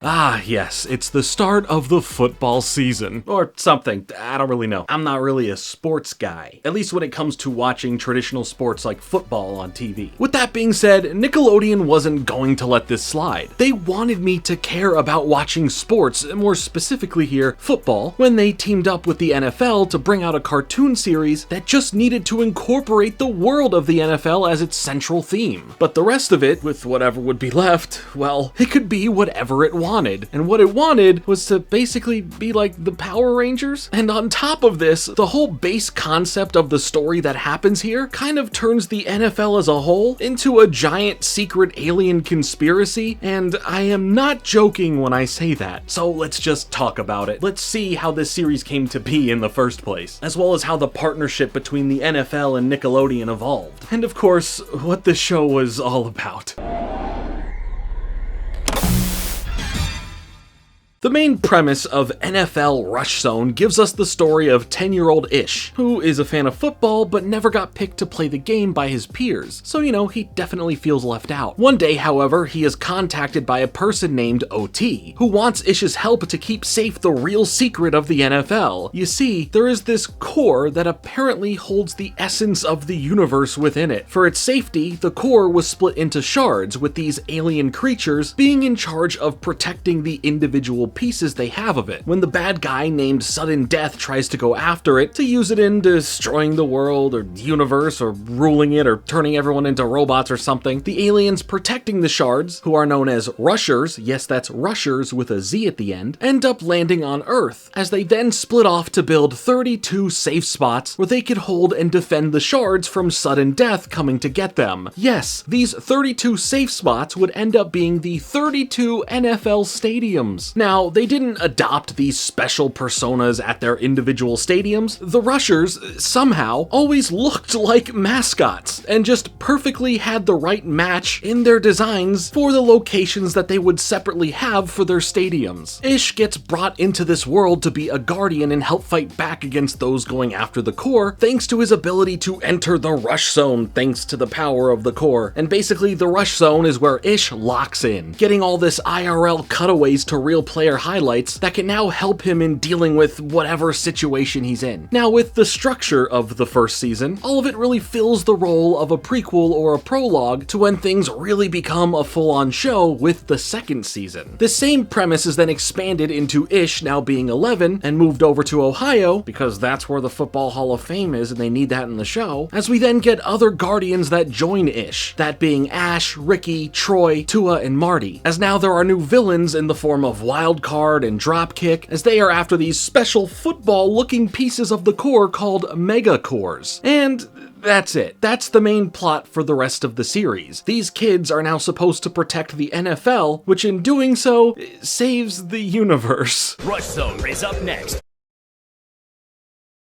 Ah, yes, it's the start of the football season. Or something, I don't really know. I'm not really a sports guy, at least when it comes to watching traditional sports like football on TV. With that being said, Nickelodeon wasn't going to let this slide. They wanted me to care about watching sports, more specifically here, football, when they teamed up with the NFL to bring out a cartoon series that just needed to incorporate the world of the NFL as its central theme. But the rest of it, with whatever would be left, well, it could be whatever it wanted. And what it wanted was to basically be like the Power Rangers. And on top of this, the whole base concept of the story that happens here kind of turns the NFL as a whole into a giant secret alien conspiracy, and I am not joking when I say that. So let's just talk about it. Let's see how this series came to be in the first place, as well as how the partnership between the NFL and Nickelodeon evolved. And of course, what the show was all about. The main premise of NFL Rush Zone gives us the story of 10-year-old Ish, who is a fan of football but never got picked to play the game by his peers, so he definitely feels left out. One day, however, he is contacted by a person named OT, who wants Ish's help to keep safe the real secret of the NFL. You see, there is this core that apparently holds the essence of the universe within it. For its safety, the core was split into shards, with these alien creatures being in charge of protecting the individual pieces they have of it. When the bad guy named Sudden Death tries to go after it to use it in destroying the world or universe or ruling it or turning everyone into robots or something, the aliens protecting the shards, who are known as Rushers, yes, that's Rushers with a Z at the end, end up landing on Earth, as they then split off to build 32 safe spots where they could hold and defend the shards from Sudden Death coming to get them. Yes, these 32 safe spots would end up being the 32 NFL stadiums. Now, they didn't adopt these special personas at their individual stadiums. The Rushers, somehow, always looked like mascots, and just perfectly had the right match in their designs for the locations that they would separately have for their stadiums. Ish gets brought into this world to be a guardian and help fight back against those going after the core, thanks to his ability to enter the Rush Zone thanks to the power of the core. And basically, the Rush Zone is where Ish locks in, getting all this IRL cutaways to real player highlights that can now help him in dealing with whatever situation he's in. Now, with the structure of the first season, all of it really fills the role of a prequel or a prologue to when things really become a full-on show with the second season. This same premise is then expanded into Ish now being 11 and moved over to Ohio, because that's where the Football Hall of Fame is and they need that in the show, as we then get other Guardians that join Ish, that being Ash, Ricky, Troy, Tua, and Marty, as now there are new villains in the form of Wild Card and Dropkick, as they are after these special football-looking pieces of the core called Mega Cores. And that's it. That's the main plot for the rest of the series. These kids are now supposed to protect the NFL, which in doing so, saves the universe. Rush Zone is up next.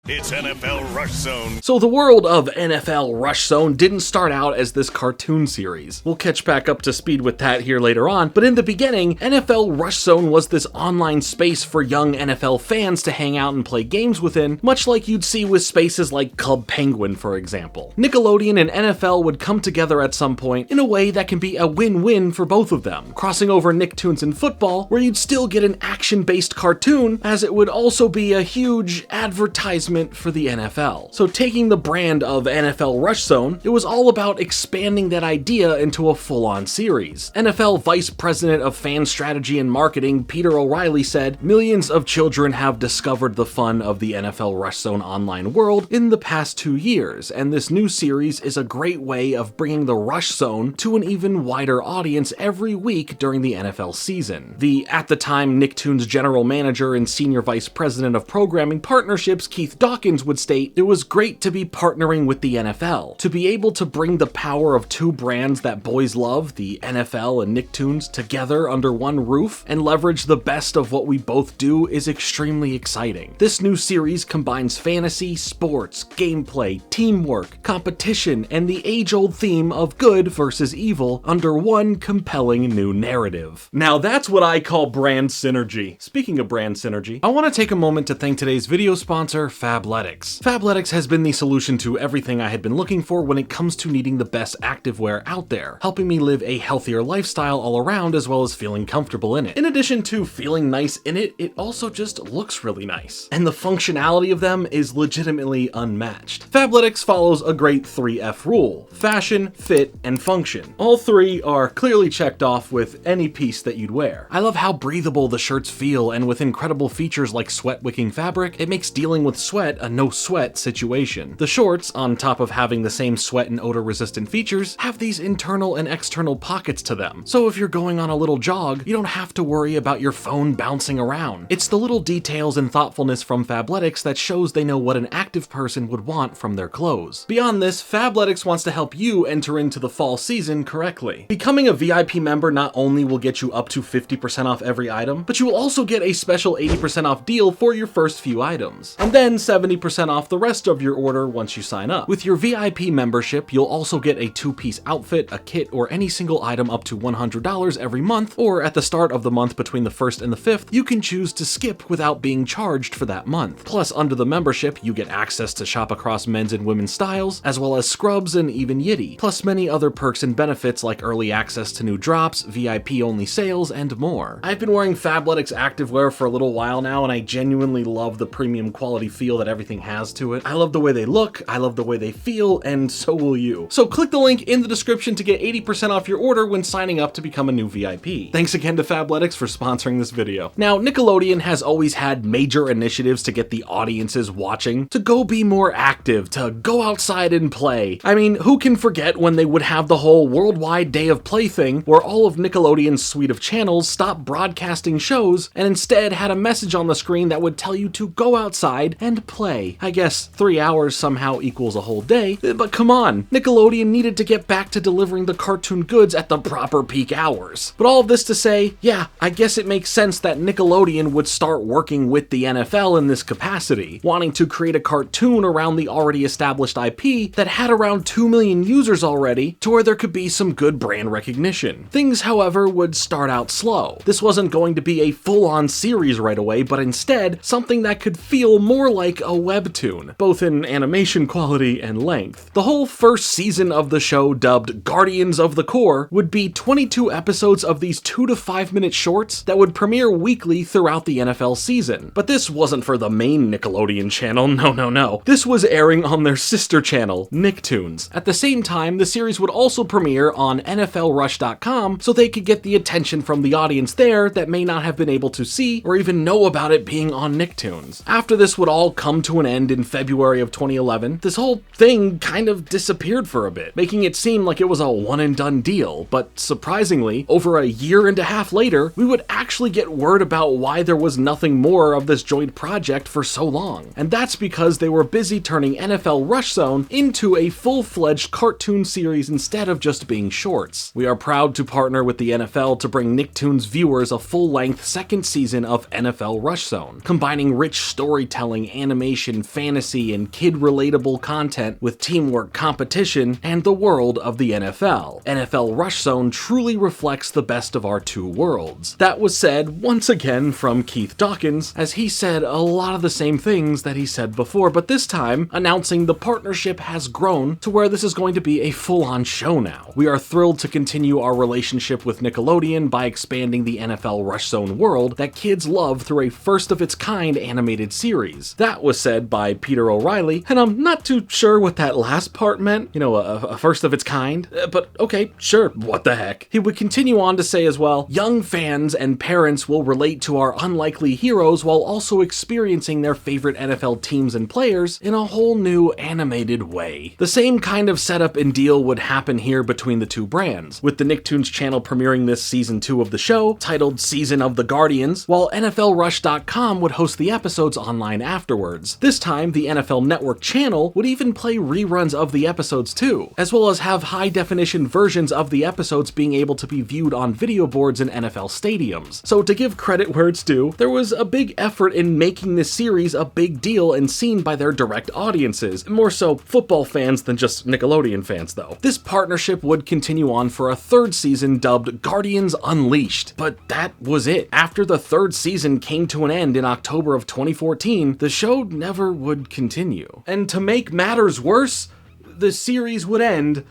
It's NFL Rush Zone. So the world of NFL Rush Zone didn't start out as this cartoon series. We'll catch back up to speed with that here later on, but in the beginning, NFL Rush Zone was this online space for young NFL fans to hang out and play games within, much like you'd see with spaces like Club Penguin, for example. Nickelodeon and NFL would come together at some point in a way that can be a win-win for both of them, crossing over Nicktoons and football, where you'd still get an action-based cartoon, as it would also be a huge advertisement for the NFL. So taking the brand of NFL Rush Zone, it was all about expanding that idea into a full-on series. NFL Vice President of Fan Strategy and Marketing Peter O'Reilly said, "Millions of children have discovered the fun of the NFL Rush Zone online world in the past 2 years, and this new series is a great way of bringing the Rush Zone to an even wider audience every week during the NFL season." The, at the time, Nicktoons General Manager and Senior Vice President of Programming Partnerships, Keith Dawkins, would state, "It was great to be partnering with the NFL. To be able to bring the power of two brands that boys love, the NFL and Nicktoons, together under one roof and leverage the best of what we both do is extremely exciting. This new series combines fantasy, sports, gameplay, teamwork, competition, and the age-old theme of good versus evil under one compelling new narrative." Now that's what I call brand synergy. Speaking of brand synergy, I want to take a moment to thank today's video sponsor, Fabletics. Fabletics has been the solution to everything I had been looking for when it comes to needing the best activewear out there, helping me live a healthier lifestyle all around as well as feeling comfortable in it. In addition to feeling nice in it, it also just looks really nice. And the functionality of them is legitimately unmatched. Fabletics follows a great 3F rule: fashion, fit, and function. All three are clearly checked off with any piece that you'd wear. I love how breathable the shirts feel, and with incredible features like sweat-wicking fabric, it makes dealing with sweat a no-sweat situation. The shorts, on top of having the same sweat and odor-resistant features, have these internal and external pockets to them. So if you're going on a little jog, you don't have to worry about your phone bouncing around. It's the little details and thoughtfulness from Fabletics that shows they know what an active person would want from their clothes. Beyond this, Fabletics wants to help you enter into the fall season correctly. Becoming a VIP member not only will get you up to 50% off every item, but you will also get a special 80% off deal for your first few items, and then 70% off the rest of your order once you sign up. With your VIP membership, you'll also get a 2-piece outfit, a kit, or any single item up to $100 every month, or at the start of the month between the 1st and the 5th, you can choose to skip without being charged for that month. Plus, under the membership, you get access to shop across men's and women's styles, as well as scrubs and even Yitty, plus many other perks and benefits like early access to new drops, VIP-only sales, and more. I've been wearing Fabletics activewear for a little while now, and I genuinely love the premium quality feel that everything has to it. I love the way they look, I love the way they feel, and so will you. So click the link in the description to get 80% off your order when signing up to become a new VIP. Thanks again to Fabletics for sponsoring this video. Now, Nickelodeon has always had major initiatives to get the audiences watching to go be more active, to go outside and play. I mean, who can forget when they would have the whole worldwide day of play thing, where all of Nickelodeon's suite of channels stopped broadcasting shows and instead had a message on the screen that would tell you to go outside and play. I guess 3 hours somehow equals a whole day, but come on, Nickelodeon needed to get back to delivering the cartoon goods at the proper peak hours. But all of this to say, yeah, I guess it makes sense that Nickelodeon would start working with the NFL in this capacity, wanting to create a cartoon around the already established IP that had around 2 million users already, to where there could be some good brand recognition. Things, however, would start out slow. This wasn't going to be a full-on series right away, but instead something that could feel more like a webtoon, both in animation quality and length. The whole first season of the show, dubbed Guardians of the Core, would be 22 episodes of these 2 to 5 minute shorts that would premiere weekly throughout the NFL season. But this wasn't for the main Nickelodeon channel, no. This was airing on their sister channel, Nicktoons. At the same time, the series would also premiere on NFLrush.com so they could get the attention from the audience there that may not have been able to see or even know about it being on Nicktoons. After this would all come to an end in February of 2011, this whole thing kind of disappeared for a bit, making it seem like it was a one-and-done deal. But surprisingly, over a year and a half later, we would actually get word about why there was nothing more of this joint project for so long. And that's because they were busy turning NFL Rush Zone into a full-fledged cartoon series instead of just being shorts. We are proud to partner with the NFL to bring Nicktoons viewers a full-length second season of NFL Rush Zone, combining rich storytelling, animation, fantasy, and kid-relatable content with teamwork, competition, and the world of the NFL. NFL Rush Zone truly reflects the best of our two worlds. That was said once again from Keith Dawkins, as he said a lot of the same things that he said before, but this time announcing the partnership has grown to where this is going to be a full-on show now. We are thrilled to continue our relationship with Nickelodeon by expanding the NFL Rush Zone world that kids love through a first-of-its-kind animated series. That was said by Peter O'Reilly, and I'm not too sure what that last part meant, you know, a first-of-its-kind, but okay, sure, what the heck. He would continue on to say as well, young fans and parents will relate to our unlikely heroes while also experiencing their favorite NFL teams and players in a whole new animated way. The same kind of setup and deal would happen here between the two brands, with the Nicktoons channel premiering this season 2 of the show, titled Season of the Guardians, while NFLrush.com would host the episodes online afterwards. This time, the NFL Network channel would even play reruns of the episodes too, as well as have high-definition versions of the episodes being able to be viewed on video boards in NFL stadiums. So to give credit where it's due, there was a big effort in making this series a big deal and seen by their direct audiences, more so football fans than just Nickelodeon fans though. This partnership would continue on for a third season dubbed Guardians Unleashed, but that was it. After the third season came to an end in October of 2014, the show show never would continue. And to make matters worse, the series would end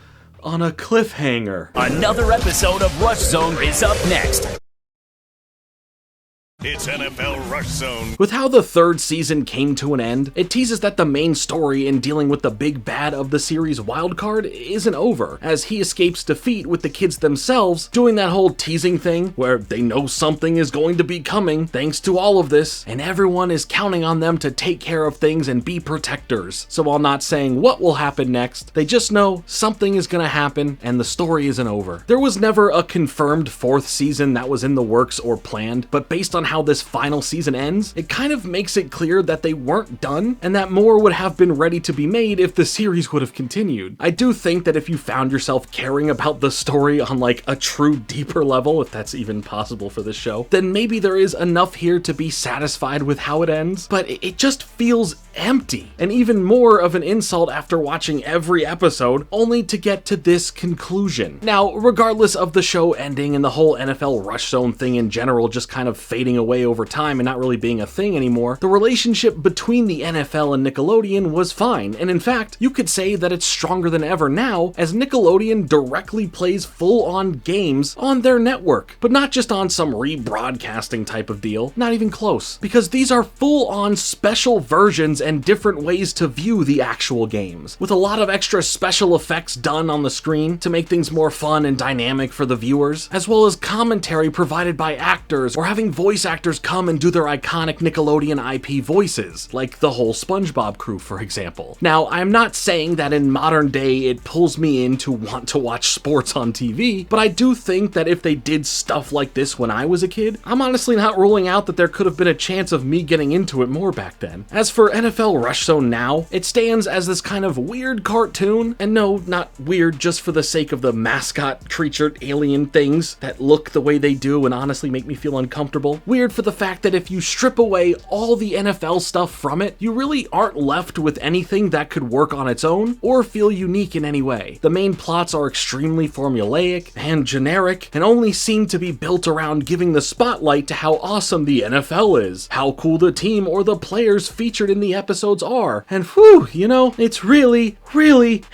on a cliffhanger. Another episode of Rush Zone is up next. It's NFL Rush Zone. With how the third season came to an end, it teases that the main story in dealing with the big bad of the series wildcard isn't over, as he escapes defeat with the kids themselves doing that whole teasing thing where they know something is going to be coming thanks to all of this, and everyone is counting on them to take care of things and be protectors. So while not saying what will happen next, they just know something is gonna happen and the story isn't over. There was never a confirmed fourth season that was in the works or planned, but based on how this final season ends, it kind of makes it clear that they weren't done and that more would have been ready to be made if the series would have continued. I do think that if you found yourself caring about the story on like a true deeper level, if that's even possible for this show, then maybe there is enough here to be satisfied with how it ends, but it just feels empty, and even more of an insult after watching every episode only to get to this conclusion. Now, regardless of the show ending and the whole NFL Rush Zone thing in general just kind of fading away over time and not really being a thing anymore, the relationship between the NFL and Nickelodeon was fine, and in fact, you could say that it's stronger than ever now, as Nickelodeon directly plays full-on games on their network, but not just on some rebroadcasting type of deal, not even close, because these are full-on special versions and different ways to view the actual games, with a lot of extra special effects done on the screen to make things more fun and dynamic for the viewers, as well as commentary provided by actors, or having voice actors come and do their iconic Nickelodeon IP voices, like the whole SpongeBob crew, for example. Now, I'm not saying that in modern day it pulls me in to want to watch sports on TV, but I do think that if they did stuff like this when I was a kid, I'm honestly not ruling out that there could have been a chance of me getting into it more back then. As for NFL Rush Zone now, it stands as this kind of weird cartoon, and no, not weird just for the sake of the mascot creature alien things that look the way they do and honestly make me feel uncomfortable. Weird for the fact that if you strip away all the NFL stuff from it, you really aren't left with anything that could work on its own or feel unique in any way. The main plots are extremely formulaic and generic and only seem to be built around giving the spotlight to how awesome the NFL is, how cool the team or the players featured in the episodes are, and whew, you know, it's really,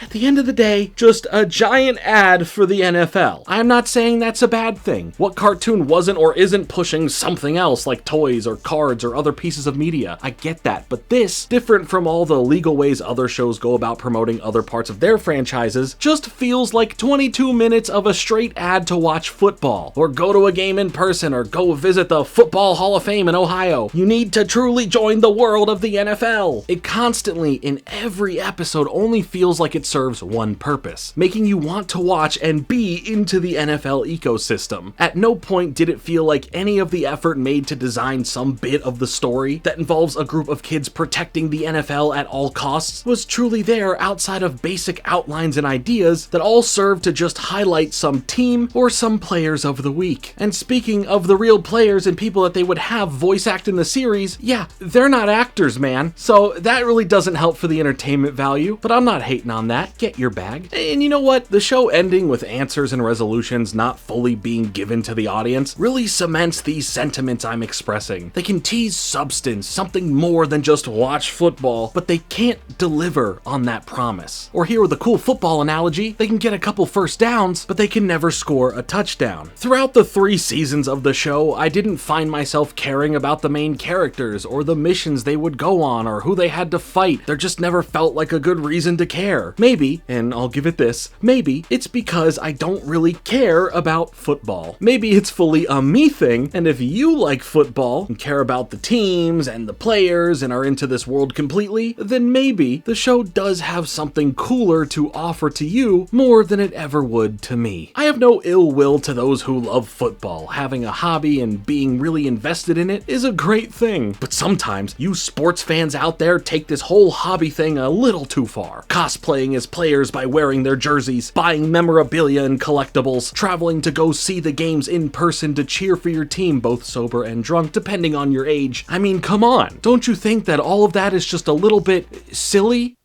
at the end of the day, just a giant ad for the NFL. I'm not saying that's a bad thing. What cartoon wasn't or isn't pushing something else like toys or cards or other pieces of media? I get that, but this, different from all the legal ways other shows go about promoting other parts of their franchises, just feels like 22 minutes of a straight ad to watch football, or go to a game in person, or go visit the Football Hall of Fame in Ohio. You need to truly join the world of the NFL. It constantly, in every episode, only feels like it serves one purpose, making you want to watch and be into the NFL ecosystem. At no point did it feel like any of the effort made to design some bit of the story that involves a group of kids protecting the NFL at all costs was truly there outside of basic outlines and ideas that all serve to just highlight some team or some players of the week. And speaking of the real players and people that they would have voice act in the series, yeah, they're not actors, man. So that really doesn't help for the entertainment value, but I'm not hating on that. Get your bag. And you know what? The show ending with answers and resolutions not fully being given to the audience really cements these sentiments I'm expressing. They can tease substance, something more than just watch football, but they can't deliver on that promise. Or here with a cool football analogy, they can get a couple first downs, but they can never score a touchdown. Throughout the 3 seasons of the show, I didn't find myself caring about the main characters or the missions they would go on or who they had to fight. There just never felt like a good reason to care. Maybe, and I'll give it this, maybe it's because I don't really care about football. Maybe it's fully a me thing, and if you like football and care about the teams and the players and are into this world completely, then maybe the show does have something cooler to offer to you more than it ever would to me. I have no ill will to those who love football. Having a hobby and being really invested in it is a great thing, but sometimes you sports fans out there take this whole hobby thing a little too far. Cosplaying as players by wearing their jerseys, buying memorabilia and collectibles, traveling to go see the games in person to cheer for your team, both sober and drunk, depending on your age. I mean, come on. Don't you think that all of that is just a little bit silly?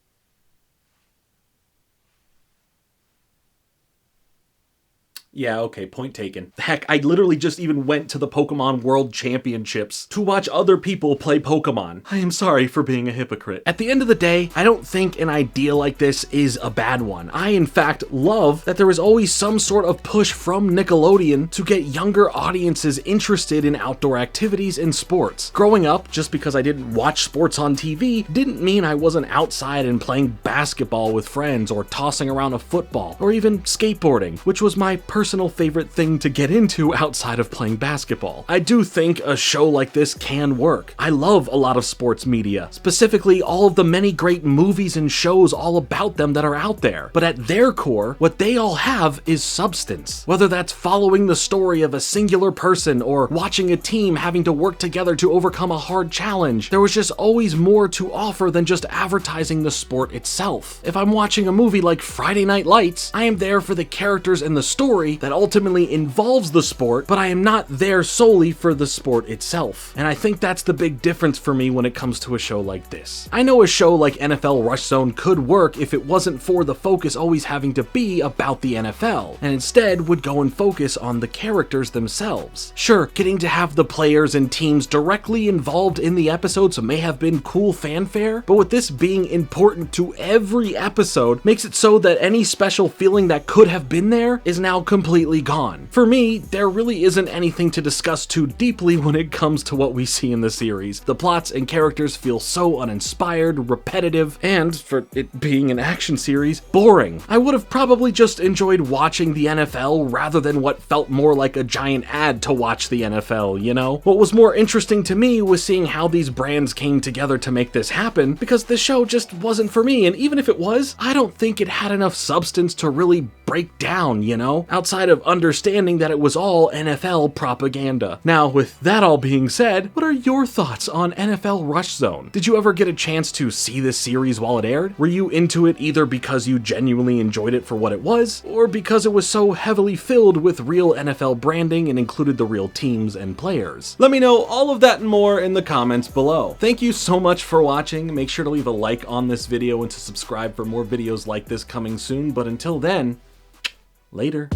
Yeah, okay, point taken. Heck, I literally just even went to the Pokemon World Championships to watch other people play Pokemon. I am sorry for being a hypocrite. At the end of the day, I don't think an idea like this is a bad one. I, in fact, love that there is always some sort of push from Nickelodeon to get younger audiences interested in outdoor activities and sports. Growing up, just because I didn't watch sports on TV, didn't mean I wasn't outside and playing basketball with friends or tossing around a football or even skateboarding, which was my personal favorite thing to get into outside of playing basketball. I do think a show like this can work. I love a lot of sports media, specifically all of the many great movies and shows all about them that are out there. But at their core, what they all have is substance. Whether that's following the story of a singular person or watching a team having to work together to overcome a hard challenge, there was just always more to offer than just advertising the sport itself. If I'm watching a movie like Friday Night Lights, I am there for the characters and the story that ultimately involves the sport, but I am not there solely for the sport itself. And I think that's the big difference for me when it comes to a show like this. I know a show like NFL Rush Zone could work if it wasn't for the focus always having to be about the NFL, and instead would go and focus on the characters themselves. Sure, getting to have the players and teams directly involved in the episodes may have been cool fanfare, but with this being important to every episode makes it so that any special feeling that could have been there is now completely gone. For me, there really isn't anything to discuss too deeply when it comes to what we see in the series. The plots and characters feel so uninspired, repetitive, and, for it being an action series, boring. I would have probably just enjoyed watching the NFL rather than what felt more like a giant ad to watch the NFL, you know? What was more interesting to me was seeing how these brands came together to make this happen, because the show just wasn't for me, and even if it was, I don't think it had enough substance to really break down, you know? Outside of understanding that it was all NFL propaganda. Now, with that all being said, what are your thoughts on NFL Rush Zone? Did you ever get a chance to see this series while it aired? Were you into it either because you genuinely enjoyed it for what it was, or because it was so heavily filled with real NFL branding and included the real teams and players? Let me know all of that and more in the comments below. Thank you so much for watching. Make sure to leave a like on this video and to subscribe for more videos like this coming soon, but until then, later.